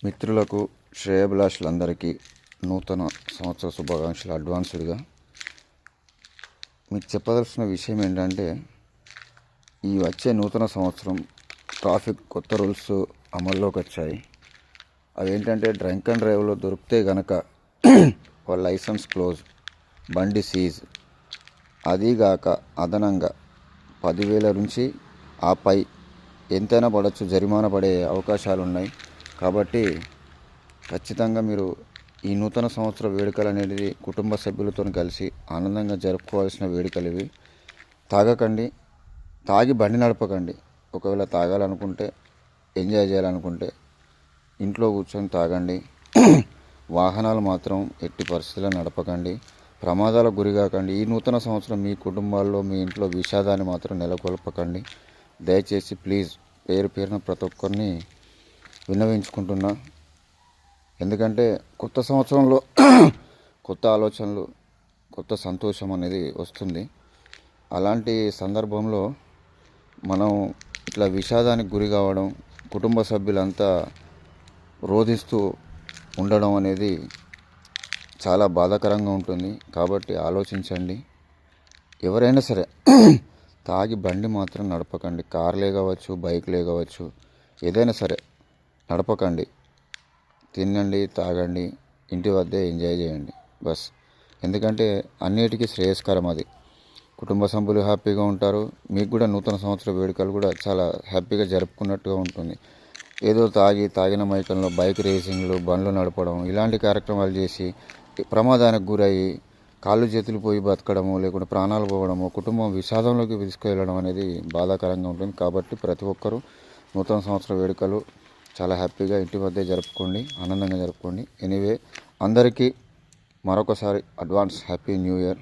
మిత్రులకు శ్రేయోభిలాషులందరికీ నూతన సంవత్సర శుభాకాంక్షలు అడ్వాన్స్డ్గా. మీకు చెప్పదలసిన విషయం ఏంటంటే, ఈ వచ్చే నూతన సంవత్సరం ట్రాఫిక్ కొత్త రూల్స్ అమల్లోకి వచ్చాయి. అవేంటంటే, డ్రంక్ అండ్ డ్రైవ్లో దొరికితే కనుక వాళ్ళ లైసెన్స్ క్లోజ్, బండి సీజ్, అదీగాక అదనంగా 10,000 నుంచి ఆ పై ఎంతైనా పడవచ్చు, జరిమానా పడే అవకాశాలు ఉన్నాయి. కాబట్టి ఖచ్చితంగా మీరు ఈ నూతన సంవత్సర వేడుకలు అనేది కుటుంబ సభ్యులతో కలిసి ఆనందంగా జరుపుకోవాల్సిన వేడుకలు ఇవి. తాగకండి, తాగి బండి నడపకండి. ఒకవేళ తాగాలనుకుంటే, ఎంజాయ్ చేయాలనుకుంటే ఇంట్లో కూర్చొని తాగండి. వాహనాలు మాత్రం ఎట్టి పరిస్థితుల్లో నడపకండి, ప్రమాదాలకు గురికాకండి. ఈ నూతన సంవత్సరం మీ కుటుంబాల్లో, మీ ఇంట్లో విషాదాన్ని మాత్రం నెలకొల్పకండి. దయచేసి ప్లీజ్ పేరు పేరున ప్రతి ఒక్కరిని విన్నవించుకుంటున్నా. ఎందుకంటే కొత్త సంవత్సరంలో కొత్త ఆలోచనలు, కొత్త సంతోషం అనేది వస్తుంది. అలాంటి సందర్భంలో మనం ఇట్లా విషాదానికి గురి కావడం, కుటుంబ సభ్యులంతా రోధిస్తూ ఉండడం అనేది చాలా బాధాకరంగా ఉంటుంది. కాబట్టి ఆలోచించండి. ఎవరైనా సరే తాగి బండి మాత్రం నడపకండి. కార్లే కావచ్చు, బైక్లే కావచ్చు, ఏదైనా సరే నడపకండి. తినండి, తాగండి, ఇంటి వద్దే ఎంజాయ్ చేయండి బస్. ఎందుకంటే అన్నిటికీ శ్రేయస్కరం అది. కుటుంబ సభ్యులు హ్యాపీగా ఉంటారు, మీకు కూడా నూతన సంవత్సర వేడుకలు కూడా చాలా హ్యాపీగా జరుపుకున్నట్టుగా ఉంటుంది. ఏదో తాగిన మైకంలో బైక్ రేసింగ్లు, బండ్లు నడపడం, ఇలాంటి కార్యక్రమాలు చేసి ప్రమాదానికి గురయ్యి కాళ్ళు చేతులు పోయి బతకడము, లేకుంటే ప్రాణాలు పోవడము, కుటుంబం విషాదంలోకి తీసుకెళ్ళడం అనేది బాధాకరంగా ఉంటుంది. కాబట్టి ప్రతి ఒక్కరూ నూతన సంవత్సర వేడుకలు చాలా హ్యాపీగా ఇంటి వద్దే జరుపుకోండి, ఆనందంగా జరుపుకోండి. ఎనీవే, అందరికీ మరొకసారి అడ్వాన్స్ హ్యాపీ న్యూ ఇయర్.